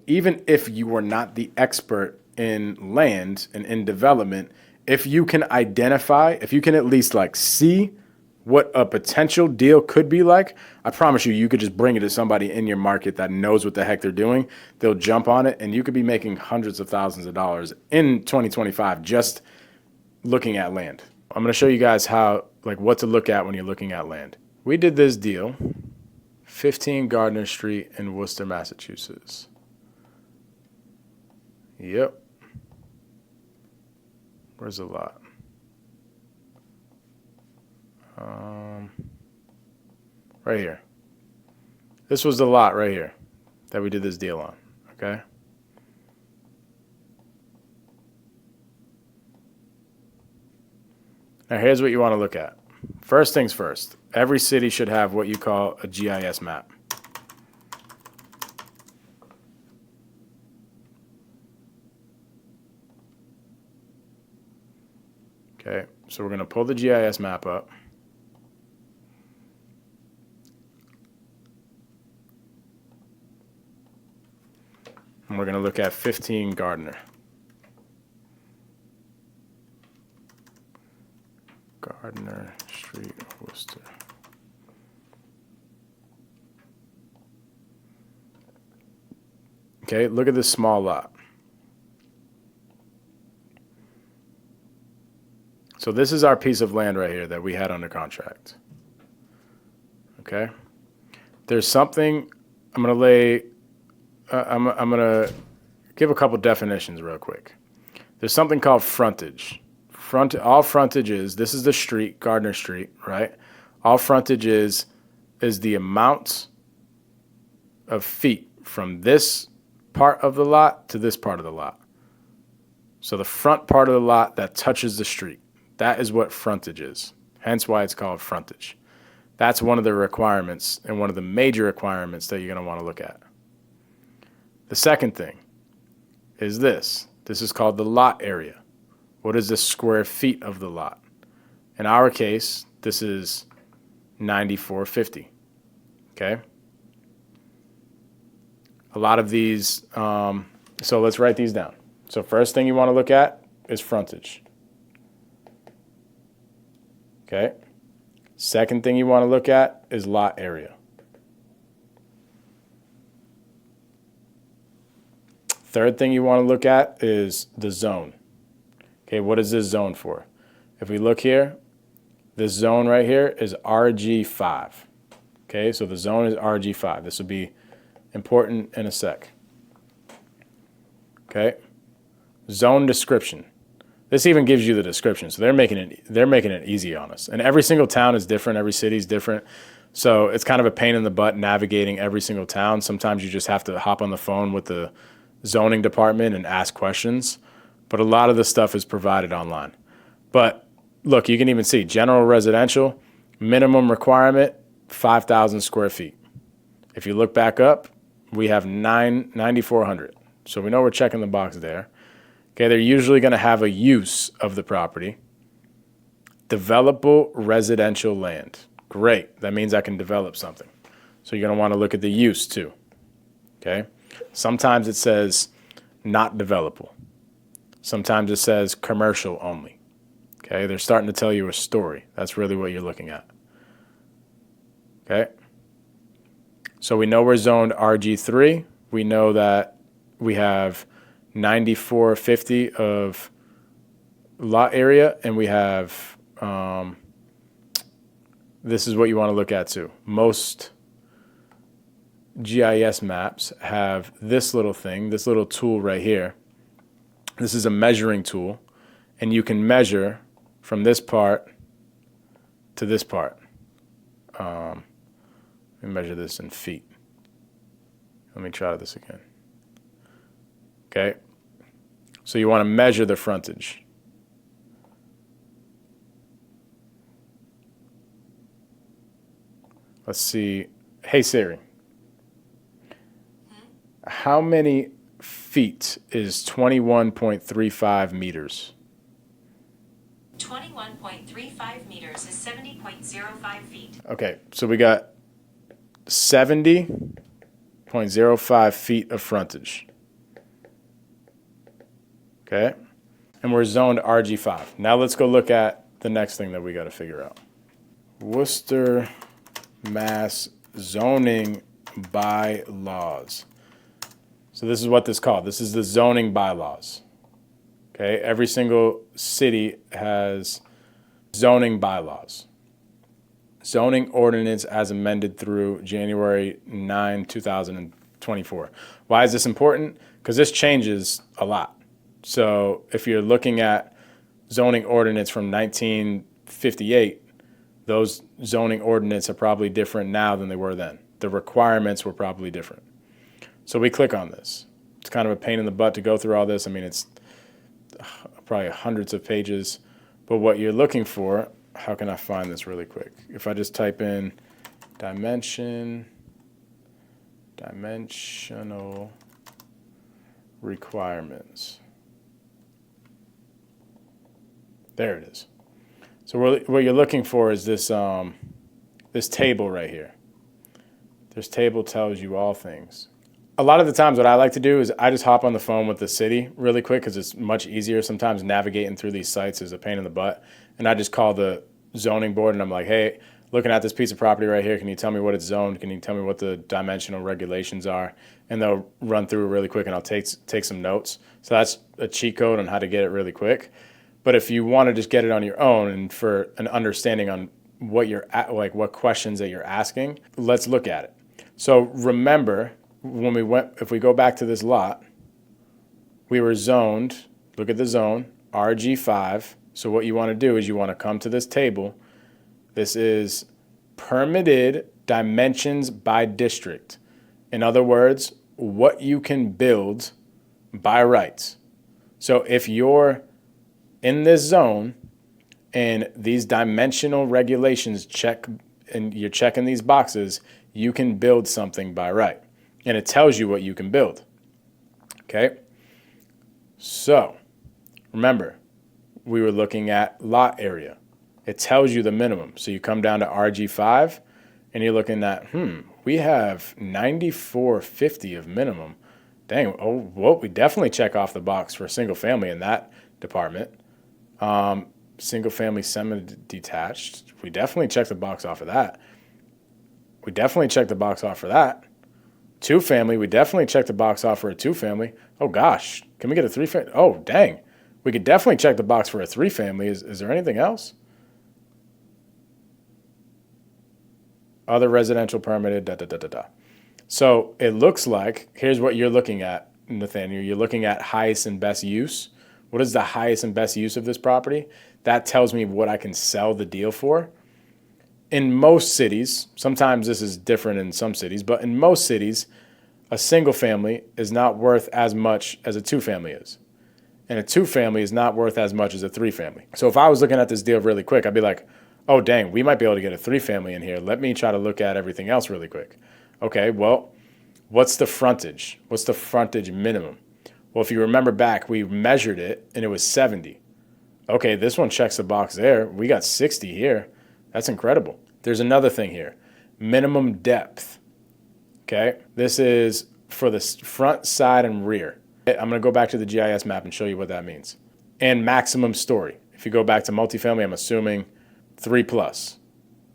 even if you are not the expert in land and in development, if you can identify, if you can at least like see what a potential deal could be like, I promise you, you could just bring it to somebody in your market that knows what the heck they're doing. They'll jump on it, and you could be making hundreds of thousands of dollars in 2025 just looking at land. I'm going to show you guys how, like, what to look at when you're looking at land. We did this deal, 15 Gardner Street in Worcester, Massachusetts. Yep. Where's the lot? Right here. This was the lot right here that we did this deal on, okay? Now here's what you want to look at. First things first, every city should have what you call a GIS map. Okay, so we're going to pull the GIS map up. And we're going to look at 15 Gardner. Gardner Street, Worcester. Okay, look at this small lot. So this is our piece of land right here that we had under contract. Okay? There's something, I'm going to lay, I'm going to give a couple definitions real quick. There's something called frontage. All frontage is, this is the street, Gardner Street, right? All frontage is the amount of feet from this part of the lot to this part of the lot. So the front part of the lot that touches the street, that is what frontage is. Hence why it's called frontage. That's one of the requirements and one of the major requirements that you're going to want to look at. The second thing is this. This is called the lot area. What is the square feet of the lot? In our case, this is 9450. Okay? A lot of these, so let's write these down. So first thing you want to look at is frontage. Okay? Second thing you want to look at is lot area. Third thing you want to look at is the zone. Okay, what is this zone for? If we look here, this zone right here is RG5. Okay, so the zone is RG5. This will be important in a sec. Okay, zone description. This even gives you the description, so they're making it easy on us. And every single town is different. Every city is different. So it's kind of a pain in the butt navigating every single town. Sometimes you just have to hop on the phone with the zoning department and ask questions. But a lot of the stuff is provided online. But look, you can even see general residential, minimum requirement, 5,000 square feet. If you look back up, we have 9,400. So we know we're checking the box there. Okay, they're usually going to have a use of the property. Developable residential land. Great. That means I can develop something. So you're going to want to look at the use too. Okay? Sometimes it says not developable. Sometimes it says commercial only. Okay? They're starting to tell you a story. That's really what you're looking at. Okay? So we know we're zoned RG3. We know that we have 9450 of lot area, and we have, this is what you want to look at too. Most GIS maps have this little thing, this little tool right here. This is a measuring tool, and you can measure from this part to this part. Let me measure this in feet. Let me try this again. Okay, so you want to measure the frontage. Let's see. Hey Siri, how many feet is 21.35 meters? 21.35 meters is 70.05 feet. Okay, so we got 70.05 feet of frontage. Okay? And we're zoned RG5. Now let's go look at the next thing that we got to figure out. Worcester, Mass zoning bylaws. So this is what this is called. This is the zoning bylaws. Okay? Every single city has zoning bylaws. Zoning ordinance as amended through January 9, 2024. Why is this important? Because this changes a lot. So if you're looking at zoning ordinance from 1958, those zoning ordinance are probably different now than they were then. The requirements were probably different. So we click on this. It's kind of a pain in the butt to go through all this. I mean, it's probably hundreds of pages. But what you're looking for, how can I find this really quick? If I just type in dimensional requirements. There it is. So what you're looking for is this this table right here. This table tells you all things. A lot of the times what I like to do is I just hop on the phone with the city really quick because it's much easier. Sometimes navigating through these sites is a pain in the butt. And I just call the zoning board and I'm like, hey, looking at this piece of property right here, can you tell me what it's zoned? Can you tell me what the dimensional regulations are? And they'll run through it really quick and I'll take some notes. So that's a cheat code on how to get it really quick. But if you want to just get it on your own and for an understanding on what you're like, what questions that you're asking, let's look at it. So remember, if we go back to this lot, we were zoned, look at the zone, RG5. So what you want to do is you want to come to this table. This is permitted dimensions by district. In other words, what you can build by rights. So if you're in this zone and these dimensional regulations check, and you're checking these boxes, you can build something by right. And it tells you what you can build. Okay? So, remember, we were looking at lot area. It tells you the minimum. So you come down to RG5 and you're looking at, we have 9450 of minimum. Dang, oh, well, we definitely check off the box for single family in that department. Single family semi-detached, we definitely check the box off of that. We definitely check the box off for that. Two family, we definitely check the box off for a two family. Oh gosh, can we get a three family? Oh dang, we could definitely check the box for a three family. Is there anything else? Other residential permitted, So it looks like, here's what you're looking at, Nathaniel. You're looking at highest and best use. What is the highest and best use of this property? That tells me what I can sell the deal for. In most cities, sometimes this is different in some cities, but in most cities, a single family is not worth as much as a two family is. And a two family is not worth as much as a three family. So if I was looking at this deal really quick, I'd be like, oh dang, we might be able to get a three family in here. Let me try to look at everything else really quick. Okay, well, what's the frontage? What's the frontage minimum? Well, if you remember back, we measured it and it was 70. Okay, this one checks the box there. We got 60 here. That's incredible. There's another thing here. Minimum depth. Okay, this is for the front, side, and rear. I'm going to go back to the GIS map and show you what that means. And maximum story. If you go back to multifamily, I'm assuming 3+.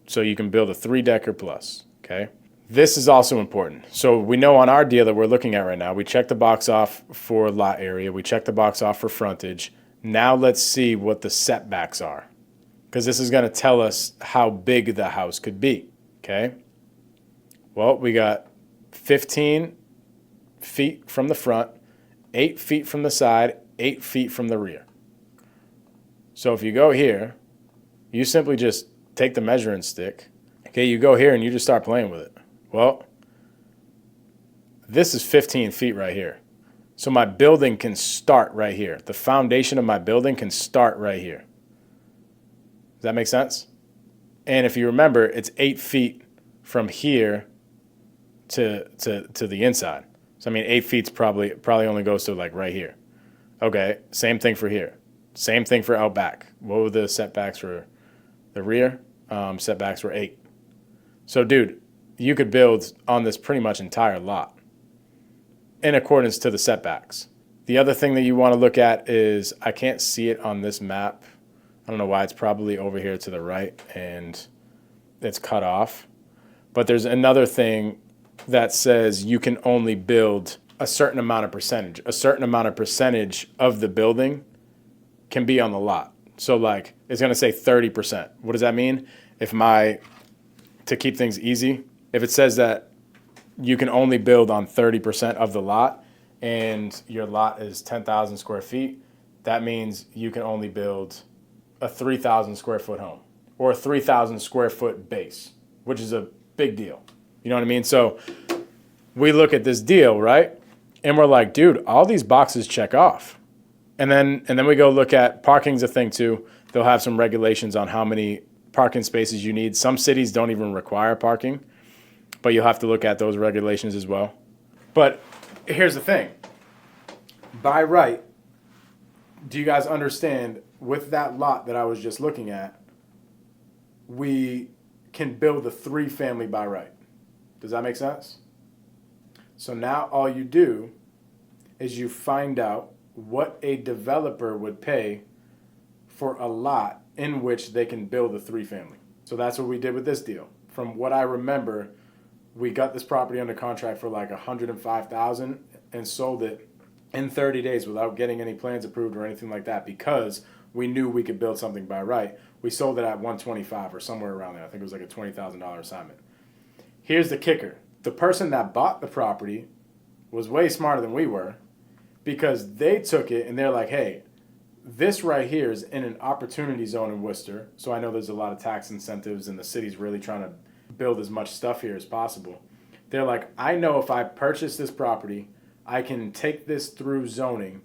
So you can build a 3-decker plus. Okay. This is also important. So we know on our deal that we're looking at right now, we checked the box off for lot area. We checked the box off for frontage. Now let's see what the setbacks are, because this is going to tell us how big the house could be. Okay. Well, we got 15 feet from the front, 8 feet from the side, 8 feet from the rear. So if you go here, you simply just take the measuring stick. Okay, you go here and you just start playing with it. Well, this is 15 feet right here. So my building can start right here. The foundation of my building can start right here. Does that make sense? And if you remember, it's 8 feet from here to the inside. So I mean, 8 feet's probably only goes to like right here. Okay, same thing for here. Same thing for out back. What were the setbacks for the rear? Setbacks were 8. So dude, you could build on this pretty much entire lot in accordance to the setbacks. The other thing that you want to look at is, I can't see it on this map. I don't know why, it's probably over here to the right and it's cut off. But there's another thing that says you can only build a certain amount of percentage. A certain amount of percentage of the building can be on the lot. So like, it's going to say 30%. What does that mean? To keep things easy, if it says that you can only build on 30% of the lot and your lot is 10,000 square feet, that means you can only build a 3,000 square foot home or a 3,000 square foot base, which is a big deal. You know what I mean? So we look at this deal, right? And we're like, dude, all these boxes check off. And then we go look at parking's a thing too. They'll have some regulations on how many parking spaces you need. Some cities don't even require parking, but you'll have to look at those regulations as well. But here's the thing. By right, do you guys understand, with that lot that I was just looking at, we can build a 3-family by right. Does that make sense? So now all you do is you find out what a developer would pay for a lot in which they can build a 3-family. So that's what we did with this deal. From what I remember, we got this property under contract for like $105,000 and sold it in 30 days without getting any plans approved or anything like that, because we knew we could build something by right. We sold it at $125 or somewhere around there. I think it was like a $20,000 assignment. Here's the kicker. The person that bought the property was way smarter than we were, because they took it and they're like, hey, this right here is in an opportunity zone in Worcester. So I know there's a lot of tax incentives and the city's really trying to build as much stuff here as possible. They're like, I know if I purchase this property, I can take this through zoning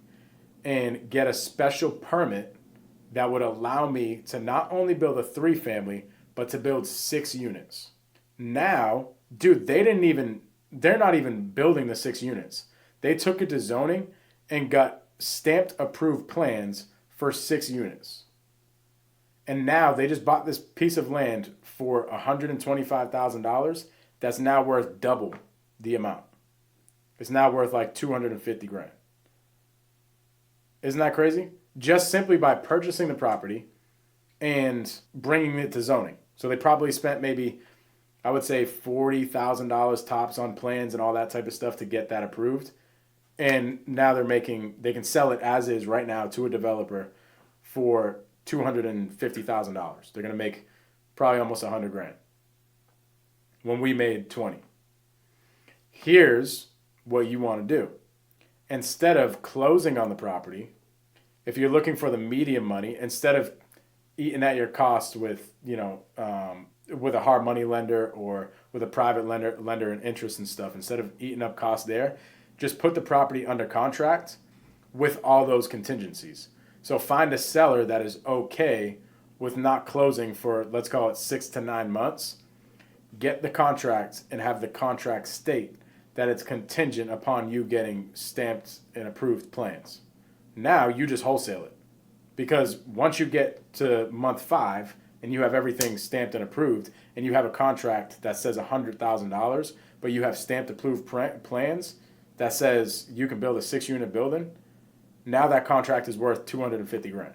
and get a special permit that would allow me to not only build a 3-family, but to build 6 units. Now, dude, they're not even building the 6 units. They took it to zoning and got stamped approved plans for 6 units. And now they just bought this piece of land for $125,000 that's now worth double the amount. It's now worth like $250,000. Isn't that crazy? Just simply by purchasing the property and bringing it to zoning. So they probably spent maybe, I would say, $40,000 tops on plans and all that type of stuff to get that approved. And now they can sell it as is right now to a developer for $250,000. They're going to make probably almost $100,000 when we made 20. Here's what you want to do. Instead of closing on the property, if you're looking for the medium money, instead of eating at your cost with, with a hard money lender or with a private lender and interest and stuff, instead of eating up costs there, just put the property under contract with all those contingencies. So find a seller that is okay with not closing for, let's call it 6 to 9 months. Get the contract and have the contract state that it's contingent upon you getting stamped and approved plans. Now you just wholesale it. Because once you get to month 5 and you have everything stamped and approved and you have a contract that says $100,000, but you have stamped approved plans that says you can build a 6-unit building, now that contract is worth $250,000.